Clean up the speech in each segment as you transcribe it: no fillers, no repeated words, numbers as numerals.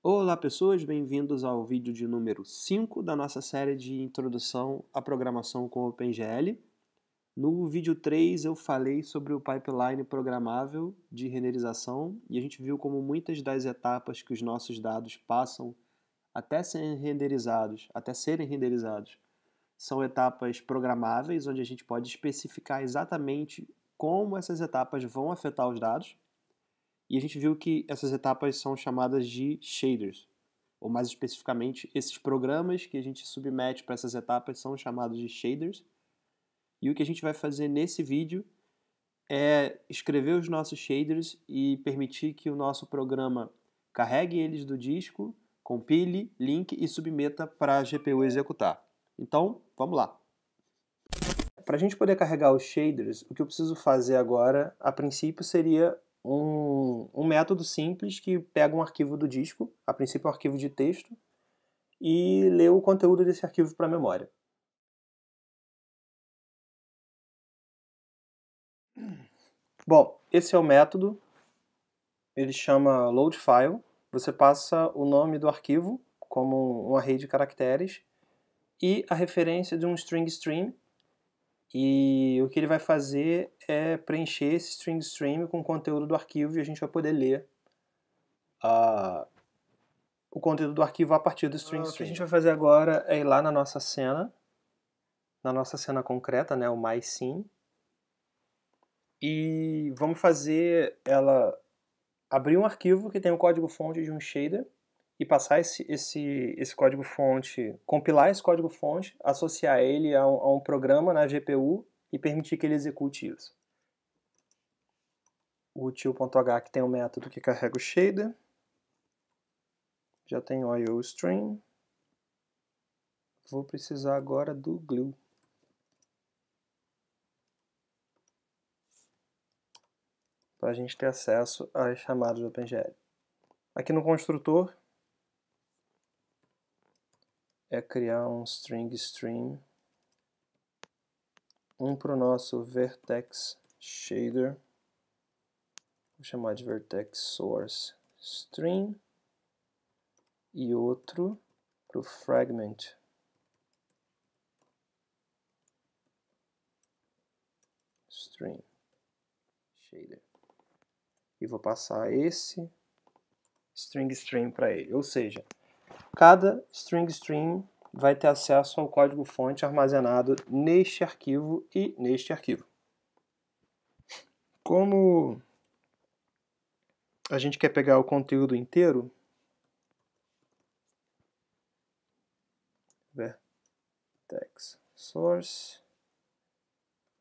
Olá pessoas, bem-vindos ao vídeo de número 5 da nossa série de introdução à programação com OpenGL. No vídeo 3 eu falei sobre o pipeline programável de renderização e a gente viu como muitas das etapas que os nossos dados passam até serem renderizados, são etapas programáveis, onde a gente pode especificar exatamente como essas etapas vão afetar os dados. E a gente viu que essas etapas são chamadas de shaders, ou mais especificamente, esses programas que a gente submete para essas etapas são chamados de shaders. E o que a gente vai fazer nesse vídeo é escrever os nossos shaders e permitir que o nosso programa carregue eles do disco, compile, link e submeta para a GPU executar. Então, vamos lá. Para a gente poder carregar os shaders, o que eu preciso fazer agora, a princípio, seria um método simples que pega um arquivo do disco, a princípio é um arquivo de texto, e lê o conteúdo desse arquivo para a memória. Bom, esse é o método, ele chama loadFile. Você passa o nome do arquivo como um array de caracteres e a referência de um string stream. E o que ele vai fazer é preencher esse string stream com o conteúdo do arquivo e a gente vai poder ler o conteúdo do arquivo a partir do string stream. O que a gente vai fazer agora é ir lá na nossa cena concreta, né, o MyScene, e vamos fazer ela abrir um arquivo que tem o código-fonte de um shader e passar esse código-fonte, compilar esse código-fonte, associar ele a um programa na GPU e permitir que ele execute isso. O util.h que tem um método que carrega o shader, já tem o IOStream, vou precisar agora do glue. Para a gente ter acesso às chamadas do OpenGL. Aqui no construtor é criar um string stream, um para o nosso vertex shader, vou chamar de vertex source stream, e outro para o fragment stream shader. E vou passar esse string stream para ele. Ou seja, cada string stream vai ter acesso ao código-fonte armazenado neste arquivo e neste arquivo. Como a gente quer pegar o conteúdo inteiro, vertex source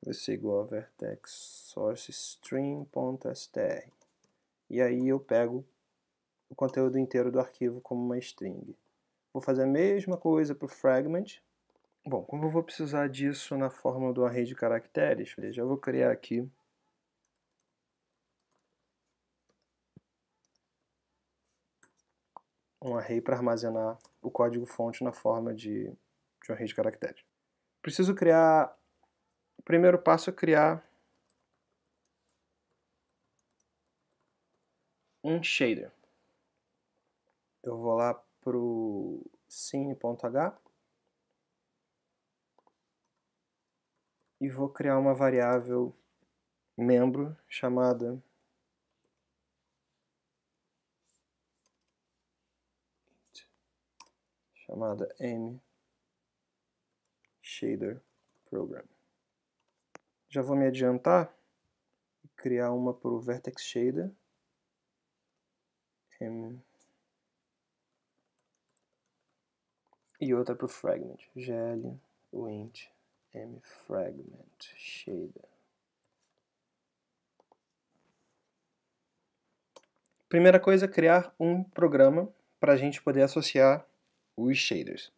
vai ser igual a vertex source string.str. E aí eu pego o conteúdo inteiro do arquivo como uma string. Vou fazer a mesma coisa para o fragment. Bom, como eu vou precisar disso na forma do array de caracteres, já vou criar aqui um array para armazenar o código-fonte na forma de um array de caracteres. Preciso criar... O primeiro passo é criar um shader. Eu vou lá para o scene.h e vou criar uma variável membro chamada mShaderProgram. Já vou me adiantar e criar uma para o vertex shader, e outra para o fragment, gl int mFragmentShader. Primeira coisa é criar um programa para a gente poder associar os shaders.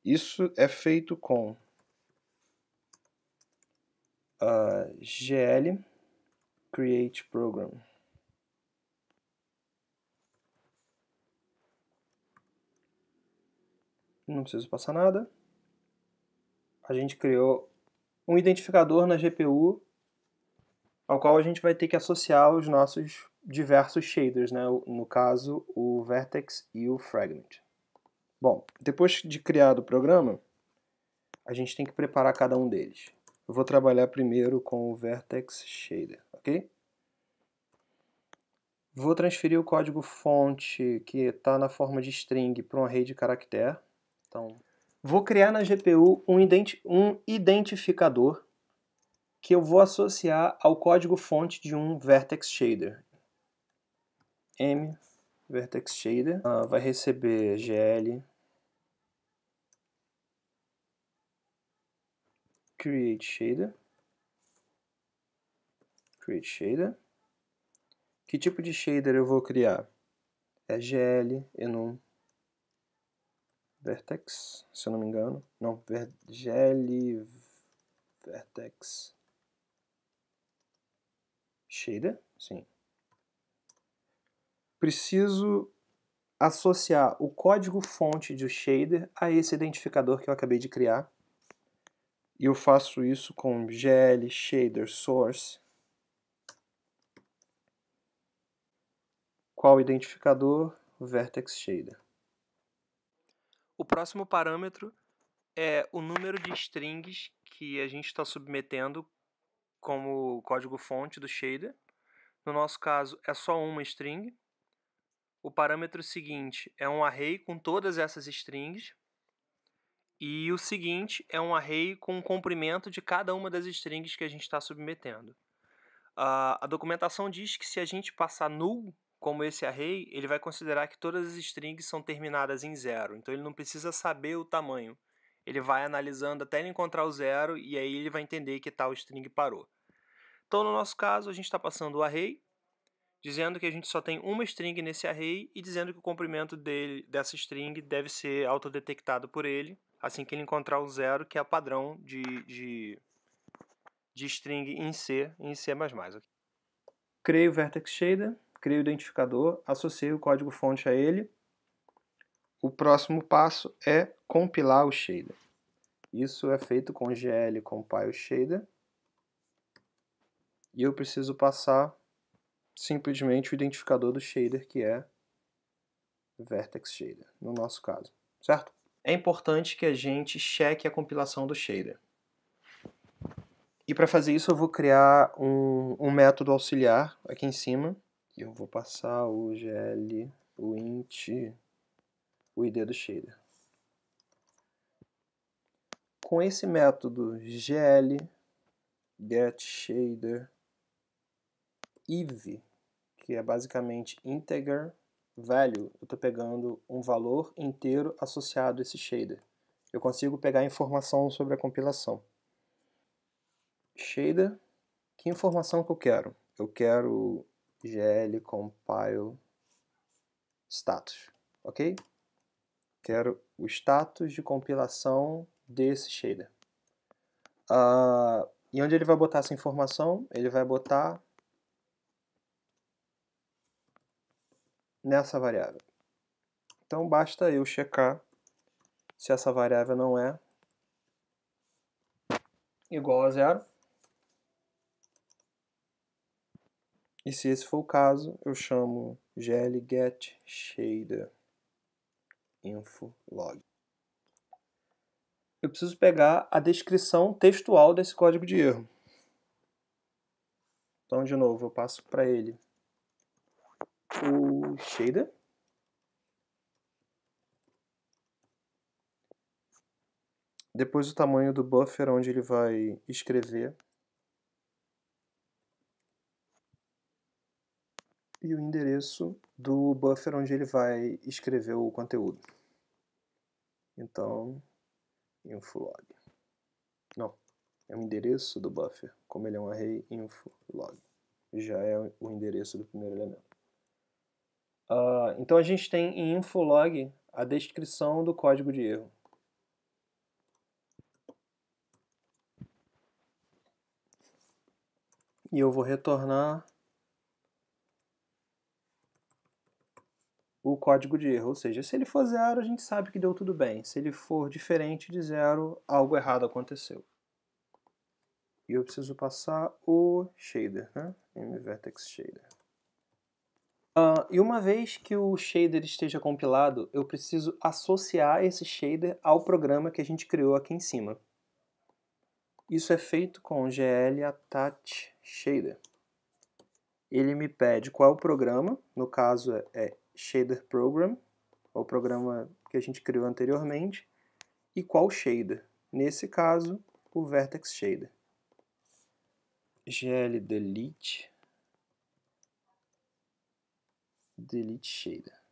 Isso é feito com gl create program. Não preciso passar nada. A gente criou um identificador na GPU ao qual a gente vai ter que associar os nossos diversos shaders, né? No caso, o Vertex e o Fragment. Bom, depois de criado o programa, a gente tem que preparar cada um deles. Eu vou trabalhar primeiro com o Vertex Shader, ok? Vou transferir o código fonte que está na forma de string para um array de caractere. Então, vou criar na GPU um identificador que eu vou associar ao código fonte de um Vertex Shader. M Vertex Shader vai receber GL create shader. Que tipo de shader eu vou criar? É GL enum Vertex, se eu não me engano. Não, GL Vertex Shader, sim. Preciso associar o código fonte do shader a esse identificador que eu acabei de criar. E eu faço isso com GL shader source. Qual identificador? Vertex shader. O próximo parâmetro é o número de strings que a gente está submetendo como código-fonte do shader. No nosso caso, é só uma string. O parâmetro seguinte é um array com todas essas strings. E o seguinte é um array com o comprimento de cada uma das strings que a gente está submetendo. A documentação diz que se a gente passar null como esse array, ele vai considerar que todas as strings são terminadas em 0. Então ele não precisa saber o tamanho. Ele vai analisando até ele encontrar o 0 e aí ele vai entender que tal string parou. Então no nosso caso a gente está passando o array, dizendo que a gente só tem uma string nesse array e dizendo que o comprimento dessa string deve ser autodetectado por ele assim que ele encontrar o 0, que é o padrão de string em C e em C++. Criei o Vertex Shader, criei o identificador, associei o código fonte a ele. O próximo passo é compilar o shader. Isso é feito com GL compile shader. E eu preciso passar simplesmente o identificador do shader, que é Vertex Shader, no nosso caso, certo? É importante que a gente cheque a compilação do shader. E para fazer isso eu vou criar um método auxiliar aqui em cima. E eu vou passar o GL, o int, o id do shader. Com esse método gl getShader iv, que é basicamente integer value, eu estou pegando um valor inteiro associado a esse shader. Eu consigo pegar informação sobre a compilação. Shader, que informação que eu quero? Eu quero gl compile status, ok? Quero o status de compilação desse shader. E onde ele vai botar essa informação? Ele vai botar nessa variável. Então basta eu checar se essa variável não é igual a 0. E se esse for o caso, eu chamo gl getShader info log. Eu preciso pegar a descrição textual desse código de erro. Então, de novo, eu passo para ele o shader. Depois o tamanho do buffer onde ele vai escrever. E o endereço do buffer onde ele vai escrever o conteúdo. Então, info-log. Não, é o endereço do buffer. Como ele é um array, info-log. Já é o endereço do primeiro elemento. Então a gente tem em info-log a descrição do código de erro. E eu vou retornar o código de erro. Ou seja, se ele for 0, a gente sabe que deu tudo bem. Se ele for diferente de 0, algo errado aconteceu. E eu preciso passar o shader, né? mVertex shader. E uma vez que o shader esteja compilado, eu preciso associar esse shader ao programa que a gente criou aqui em cima. Isso é feito com gl attach shader. Ele me pede qual é o programa, no caso é shader program, o programa que a gente criou anteriormente, e qual shader. Nesse caso, o vertex shader. gl delete shader.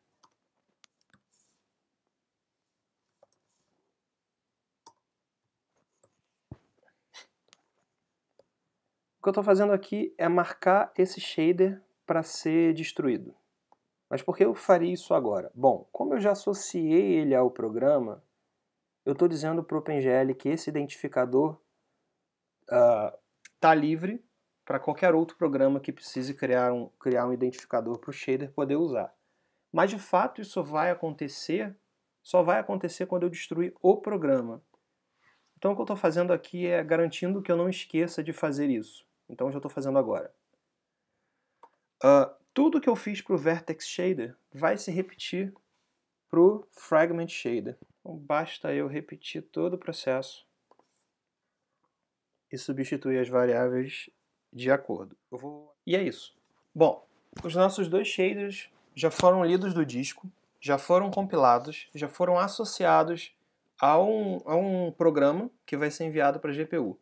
O que eu estou fazendo aqui é marcar esse shader para ser destruído. Mas por que eu faria isso agora? Bom, como eu já associei ele ao programa, eu estou dizendo para o OpenGL que esse identificador está livre para qualquer outro programa que precise criar um identificador para o shader poder usar. Mas de fato isso só vai acontecer quando eu destruir o programa. Então o que eu estou fazendo aqui é garantindo que eu não esqueça de fazer isso. Então eu já estou fazendo agora. Tudo que eu fiz para o Vertex Shader vai se repetir para o Fragment Shader. Então basta eu repetir todo o processo e substituir as variáveis de acordo. E é isso. Bom, os nossos dois shaders já foram lidos do disco, já foram compilados, já foram associados a um programa que vai ser enviado para a GPU.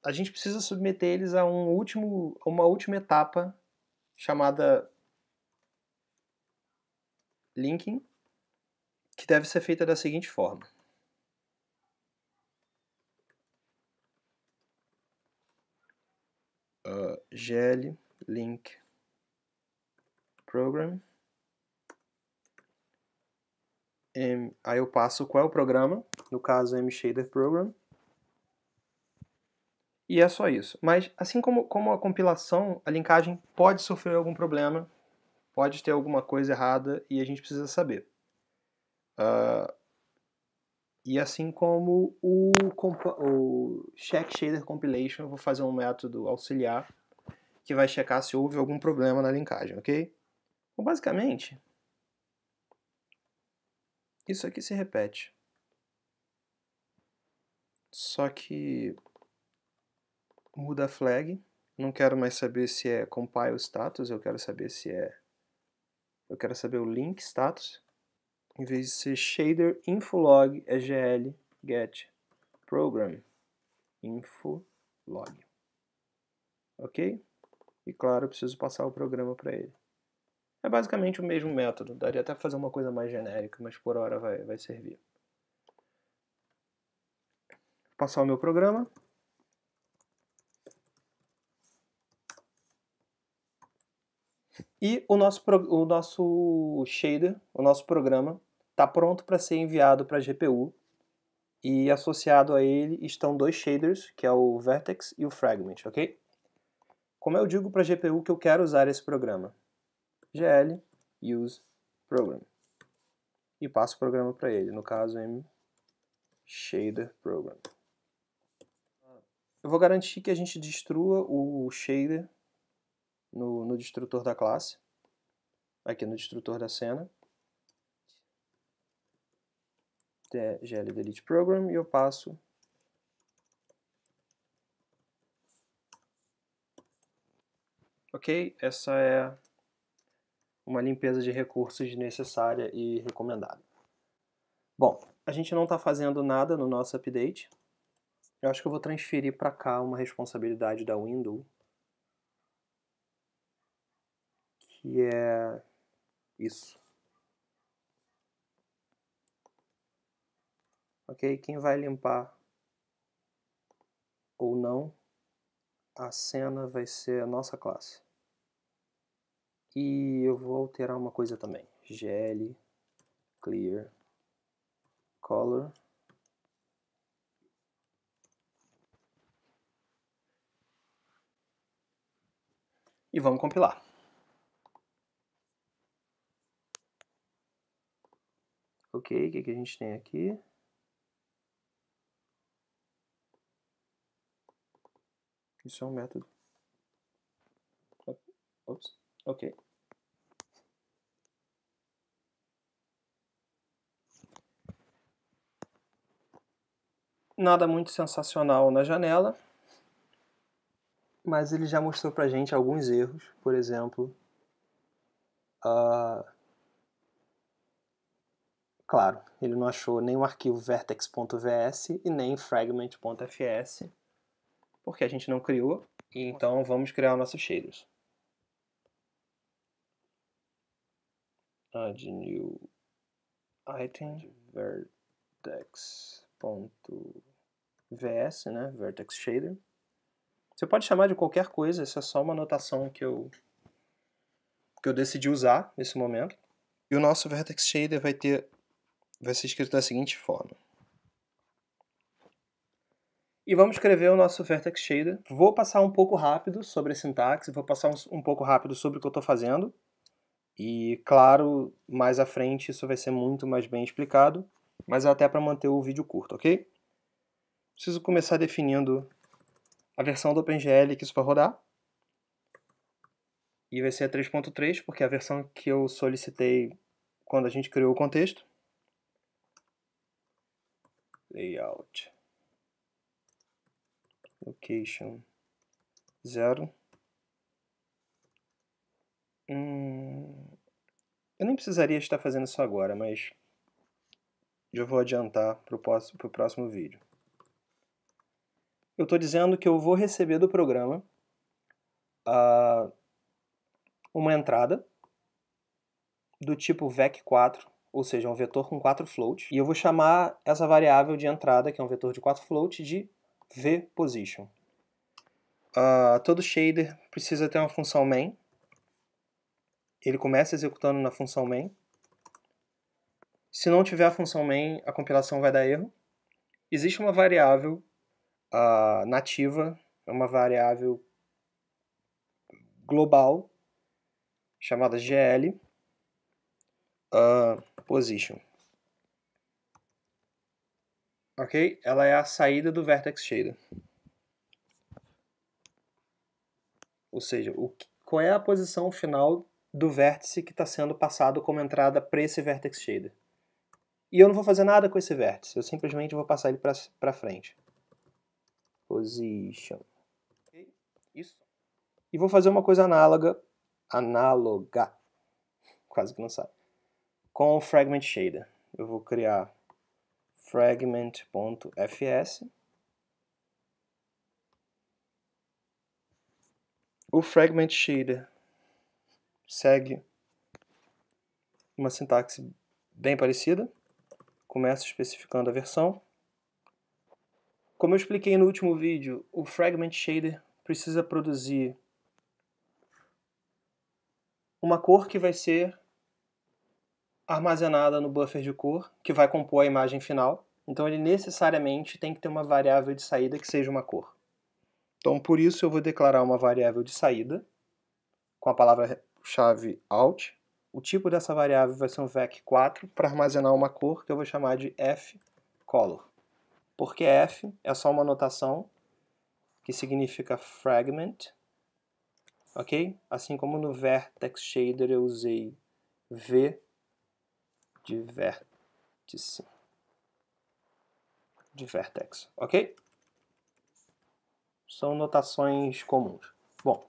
A gente precisa submeter eles a uma última etapa chamada linking, que deve ser feita da seguinte forma. Gl link program. Aí eu passo qual é o programa, no caso mShader program. E é só isso. Mas assim como a compilação, a linkagem pode sofrer algum problema, pode ter alguma coisa errada e a gente precisa saber. E assim como o check shader compilation, eu vou fazer um método auxiliar que vai checar se houve algum problema na linkagem, ok? Então, basicamente, isso aqui se repete. Só que muda a flag. Não quero mais saber se é compile status, eu quero saber eu quero saber o link status. Em vez de ser shader infolog, é gl get program infolog. Ok? E claro, eu preciso passar o programa para ele. É basicamente o mesmo método. Daria até fazer uma coisa mais genérica, mas por hora vai servir. Vou passar o meu programa. E o nosso shader, o nosso programa, está pronto para ser enviado para a GPU. E associado a ele estão dois shaders, que é o Vertex e o Fragment, ok? Como eu digo para a GPU que eu quero usar esse programa? gl use program. E passo o programa para ele, no caso mShader program. Eu vou garantir que a gente destrua o shader no destrutor da classe, aqui no destrutor da cena. Gl delete program e eu passo ok, essa é uma limpeza de recursos necessária e recomendada. Bom, a gente não está fazendo nada no nosso update. Eu acho que eu vou transferir para cá uma responsabilidade da window, que é isso. Ok? Quem vai limpar ou não a cena vai ser a nossa classe. E eu vou alterar uma coisa também. Gl clear color. E vamos compilar. Ok, o que a gente tem aqui? Isso é um método. Ops, ok. Nada muito sensacional na janela, mas ele já mostrou pra gente alguns erros, por exemplo, claro, ele não achou nem o arquivo vertex.vs e nem fragment.fs, porque a gente não criou, e então vamos criar nossos shaders. Add new item, vertex.vs, né, vertex shader. Você pode chamar de qualquer coisa, essa é só uma anotação que eu decidi usar nesse momento. E o nosso vertex shader vai ser escrito da seguinte forma. E vamos escrever o nosso vertex shader. Vou passar um pouco rápido sobre a sintaxe, vou passar um pouco rápido sobre o que eu estou fazendo. E, claro, mais à frente isso vai ser muito mais bem explicado, mas é até para manter o vídeo curto, ok? Preciso começar definindo a versão do OpenGL que isso vai rodar. E vai ser a 3.3, porque é a versão que eu solicitei quando a gente criou o contexto. Layout. Location 0. Eu nem precisaria estar fazendo isso agora, mas já vou adiantar para o próximo vídeo. Eu estou dizendo que eu vou receber do programa uma entrada do tipo vec4, ou seja, um vetor com 4 floats, e eu vou chamar essa variável de entrada, que é um vetor de 4 floats, de vPosition. Todo shader precisa ter uma função main. Ele começa executando na função main. Se não tiver a função main, a compilação vai dar erro. Existe uma variável nativa, uma variável global, chamada gl position. Ok? Ela é a saída do vertex shader. Ou seja, qual é a posição final do vértice que está sendo passado como entrada para esse vertex shader. E eu não vou fazer nada com esse vértice, eu simplesmente vou passar ele para frente. Position. Okay? Isso. E vou fazer uma coisa análoga, quase que não sai, com o fragment shader. Eu vou criar fragment.fs. O fragment shader segue uma sintaxe bem parecida. Começa especificando a versão. Como eu expliquei no último vídeo, o fragment shader precisa produzir uma cor que vai ser armazenada no buffer de cor, que vai compor a imagem final. Então ele necessariamente tem que ter uma variável de saída que seja uma cor. Então por isso eu vou declarar uma variável de saída com a palavra-chave out. O tipo dessa variável vai ser um vec4 para armazenar uma cor que eu vou chamar de fColor. Porque f é só uma notação que significa fragment, ok? Assim como no vertex shader eu usei v de vértice, de vertex, ok? São notações comuns. Bom,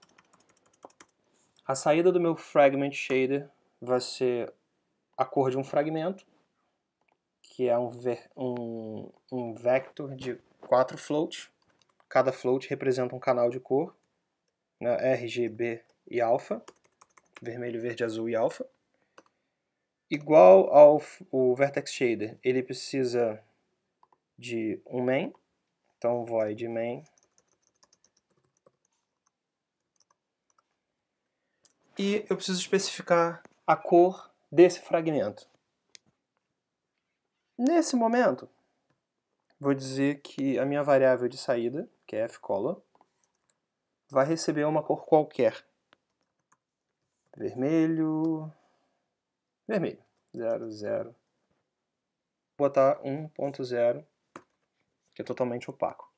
a saída do meu fragment shader vai ser a cor de um fragmento, que é um vector de 4 floats. Cada float representa um canal de cor, né, RGB e alfa, vermelho, verde, azul e alfa. Igual ao vertex shader, ele precisa de um main, então void main. E eu preciso especificar a cor desse fragmento. Nesse momento, vou dizer que a minha variável de saída, que é fColor, vai receber uma cor qualquer. Vermelho, 0, 0. Vou botar 1.0, que é totalmente opaco.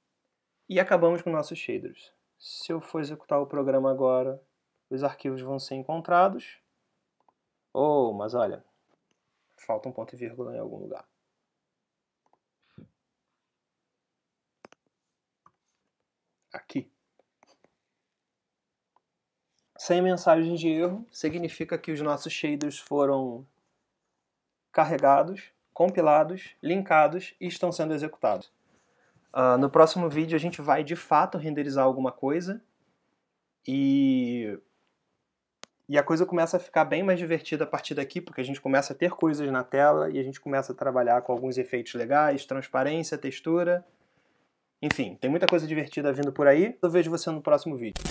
E acabamos com nossos shaders. Se eu for executar o programa agora, os arquivos vão ser encontrados. Oh, mas olha, falta um ponto e vírgula em algum lugar. Aqui. Sem mensagem de erro, significa que os nossos shaders foram carregados, compilados, linkados e estão sendo executados. No próximo vídeo a gente vai de fato renderizar alguma coisa e a coisa começa a ficar bem mais divertida a partir daqui, porque a gente começa a ter coisas na tela e a gente começa a trabalhar com alguns efeitos legais, transparência, textura. Enfim, tem muita coisa divertida vindo por aí. Eu vejo você no próximo vídeo.